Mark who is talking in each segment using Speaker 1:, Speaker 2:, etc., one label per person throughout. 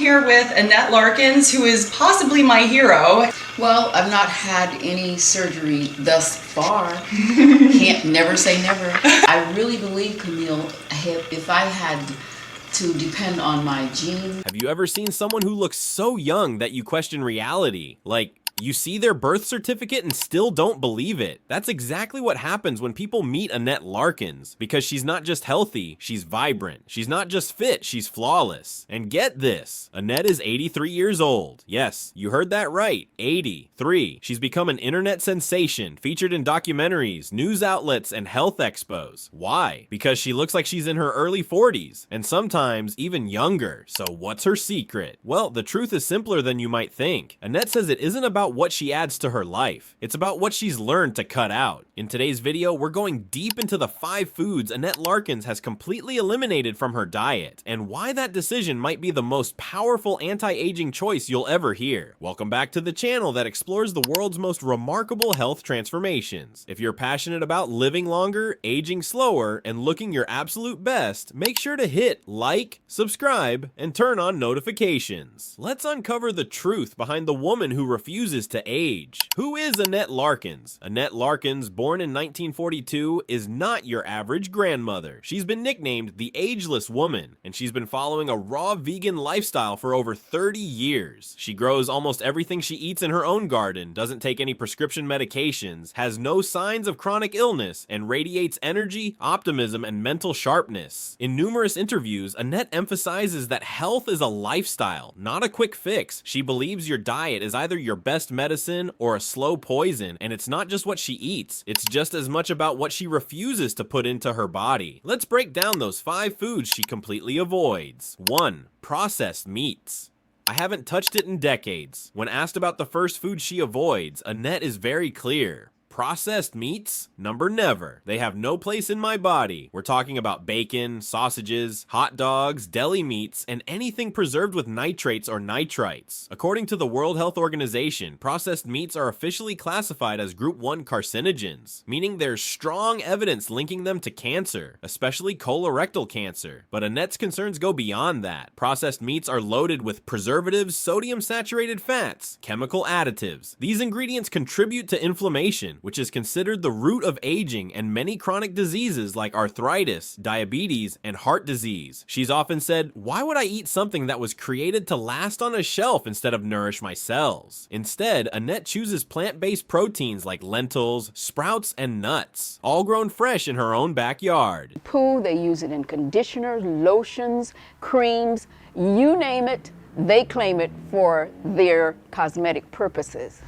Speaker 1: here with Annette Larkins, who is possibly my hero.
Speaker 2: Well, I've not had any surgery thus far. Can't never say never. I really believe, Camille, if I had to depend on my genes.
Speaker 3: Have you ever seen someone who looks so young that you question reality? Like, you see their birth certificate and still don't believe it. That's exactly what happens when people meet Annette Larkins, because she's not just healthy, she's vibrant. She's not just fit, she's flawless. And get this, Annette is 83 years old. Yes, you heard that right, 83. She's become an internet sensation, featured in documentaries, news outlets, and health expos. Why? Because she looks like she's in her early 40s, and sometimes even younger. So what's her secret? Well, the truth is simpler than you might think. Annette says it isn't about what she adds to her life. It's about what she's learned to cut out. In today's video, we're going deep into the 5 foods Annette Larkins has completely eliminated from her diet, and why that decision might be the most powerful anti-aging choice you'll ever hear. Welcome back to the channel that explores the world's most remarkable health transformations. If you're passionate about living longer, aging slower, and looking your absolute best, make sure to hit like, subscribe, and turn on notifications. Let's uncover the truth behind the woman who refuses to age. Who is Annette Larkins? Annette Larkins, born in 1942, is not your average grandmother. She's been nicknamed the Ageless Woman, and she's been following a raw vegan lifestyle for over 30 years. She grows almost everything she eats in her own garden, doesn't take any prescription medications, has no signs of chronic illness, and radiates energy, optimism, and mental sharpness. In numerous interviews, Annette emphasizes that health is a lifestyle, not a quick fix. She believes your diet is either your best medicine or a slow poison, and it's not just what she eats, it's just as much about what she refuses to put into her body. Let's break down those 5 foods she completely avoids. 1. Processed meats. I haven't touched it in decades. When asked about the first food she avoids, Annette is very clear. Processed meats? Never. They have no place in my body. We're talking about bacon, sausages, hot dogs, deli meats, and anything preserved with nitrates or nitrites. According to the World Health Organization, processed meats are officially classified as Group 1 carcinogens, meaning there's strong evidence linking them to cancer, especially colorectal cancer. But Annette's concerns go beyond that. Processed meats are loaded with preservatives, sodium-saturated fats, chemical additives. These ingredients contribute to inflammation, which is considered the root of aging and many chronic diseases like arthritis, diabetes, and heart disease. She's often said, why would I eat something that was created to last on a shelf instead of nourish my cells? Instead, Annette chooses plant-based proteins like lentils, sprouts, and nuts, all grown fresh in her own backyard.
Speaker 4: Poo, they use it in conditioners, lotions, creams, you name it. They claim it for their cosmetic purposes.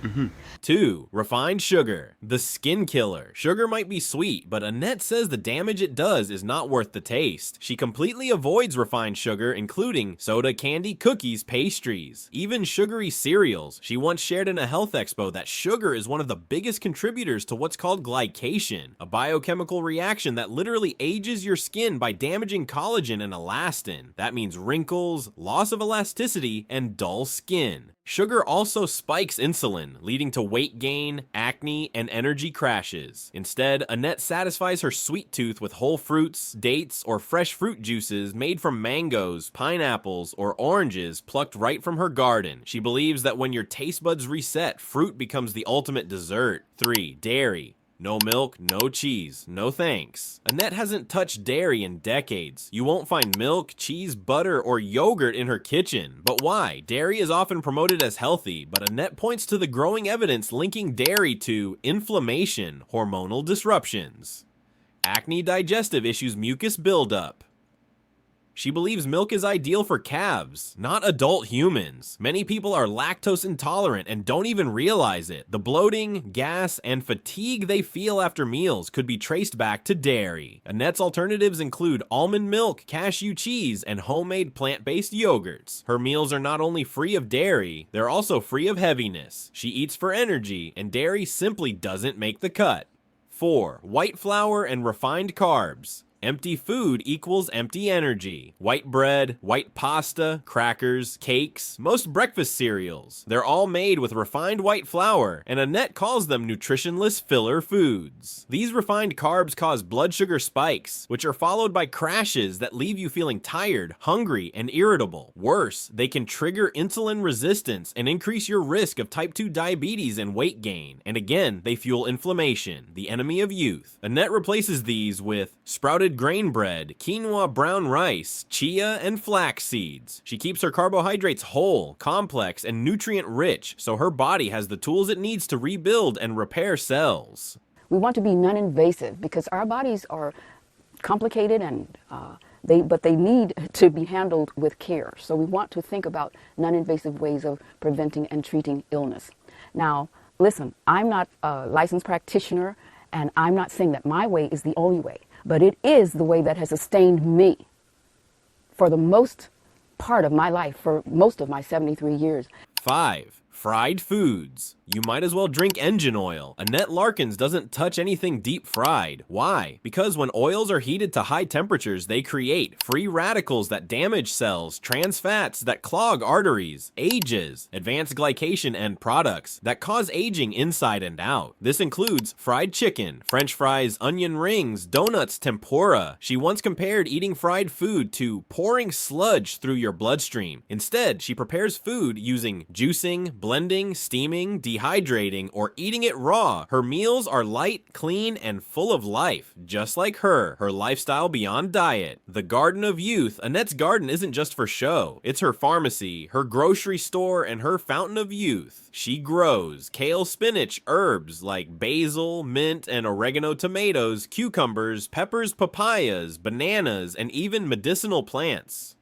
Speaker 3: 2. Refined sugar. The skin killer. Sugar might be sweet, but Annette says the damage it does is not worth the taste. She completely avoids refined sugar, including soda, candy, cookies, pastries, even sugary cereals. She once shared in a health expo that sugar is one of the biggest contributors to what's called glycation, a biochemical reaction that literally ages your skin by damaging collagen and elastin. That means wrinkles, loss of elasticity, and dull skin. Sugar also spikes insulin, leading to weight gain, acne, and energy crashes. Instead, Annette satisfies her sweet tooth with whole fruits, dates, or fresh fruit juices made from mangoes, pineapples, or oranges plucked right from her garden. She believes that when your taste buds reset, fruit becomes the ultimate dessert. 3. Dairy. No milk, no cheese, no thanks. Annette hasn't touched dairy in decades. You won't find milk, cheese, butter, or yogurt in her kitchen. But why? Dairy is often promoted as healthy, but Annette points to the growing evidence linking dairy to inflammation, hormonal disruptions, acne, digestive issues, mucus buildup. She believes milk is ideal for calves, not adult humans. Many people are lactose intolerant and don't even realize it. The bloating, gas, and fatigue they feel after meals could be traced back to dairy. Annette's alternatives include almond milk, cashew cheese, and homemade plant-based yogurts. Her meals are not only free of dairy, they're also free of heaviness. She eats for energy, and dairy simply doesn't make the cut. 4. White flour and refined carbs. Empty food equals empty energy. White bread, white pasta, crackers, cakes, most breakfast cereals. They're all made with refined white flour, and Annette calls them nutritionless filler foods. These refined carbs cause blood sugar spikes, which are followed by crashes that leave you feeling tired, hungry, and irritable. Worse, they can trigger insulin resistance and increase your risk of type 2 diabetes and weight gain. And again, they fuel inflammation, the enemy of youth. Annette replaces these with sprouted grain bread, quinoa brown rice, chia, and flax seeds. She keeps her carbohydrates whole, complex, and nutrient rich, so her body has the tools it needs to rebuild and repair cells.
Speaker 4: We want to be non-invasive because our bodies are complicated and but they need to be handled with care. So we want to think about non-invasive ways of preventing and treating illness. Now, listen, I'm not a licensed practitioner, and I'm not saying that my way is the only way, but it is the way that has sustained me for the most part of my life, for most of my 73 years.
Speaker 3: 5. Fried foods. You might as well drink engine oil. Annette Larkins doesn't touch anything deep fried. Why? Because when oils are heated to high temperatures, they create free radicals that damage cells, trans fats that clog arteries, ages, advanced glycation end products that cause aging inside and out. This includes fried chicken, French fries, onion rings, donuts, tempura. She once compared eating fried food to pouring sludge through your bloodstream. Instead, she prepares food using juicing, blending, steaming, dehydrating, or eating it raw. Her meals are light, clean, and full of life, just like her lifestyle beyond diet. The Garden of Youth. Annette's garden isn't just for show. It's her pharmacy, her grocery store, and her fountain of youth. She grows kale, spinach, herbs like basil, mint, and oregano tomatoes, cucumbers, peppers, papayas, bananas, and even medicinal plants.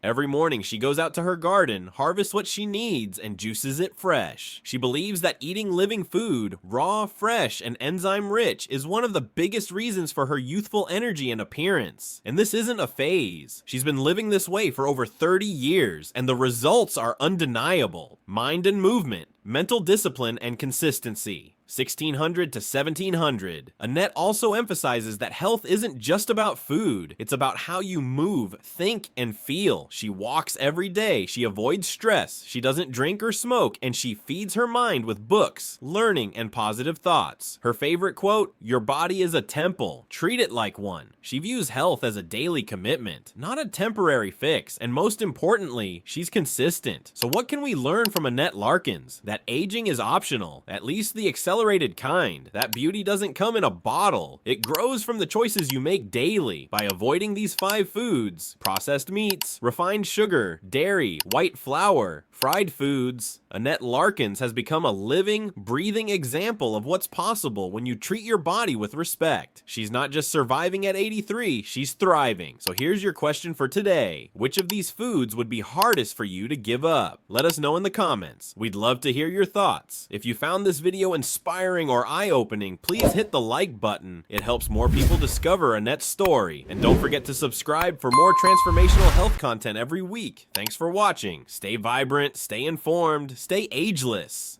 Speaker 3: Every morning, she goes out to her garden, harvests what she needs, and juices it fresh. She believes that eating living food, raw, fresh, and enzyme-rich, is one of the biggest reasons for her youthful energy and appearance. And this isn't a phase. She's been living this way for over 30 years, and the results are undeniable. Mind and movement, mental discipline, and consistency. 1600 to 1700. Annette also emphasizes that health isn't just about food. It's about how you move, think, and feel. She walks every day. She avoids stress. She doesn't drink or smoke, and she feeds her mind with books, learning, and positive thoughts. Her favorite quote, "Your body is a temple. Treat it like one." She views health as a daily commitment, not a temporary fix. And most importantly, she's consistent. So what can we learn from Annette Larkins? That aging is optional, at least the accelerated kind. That beauty doesn't come in a bottle. It grows from the choices you make daily by avoiding these 5 foods: processed meats, refined sugar, dairy, white flour, fried foods. Annette Larkins has become a living, breathing example of what's possible when you treat your body with respect. She's not just surviving at 83, she's thriving. So here's your question for today. Which of these foods would be hardest for you to give up? Let us know in the comments. We'd love to hear your thoughts. If you found this video inspiring or eye-opening, please hit the like button. It helps more people discover Annette's story. And don't forget to subscribe for more transformational health content every week. Thanks for watching. Stay vibrant, stay informed, stay ageless.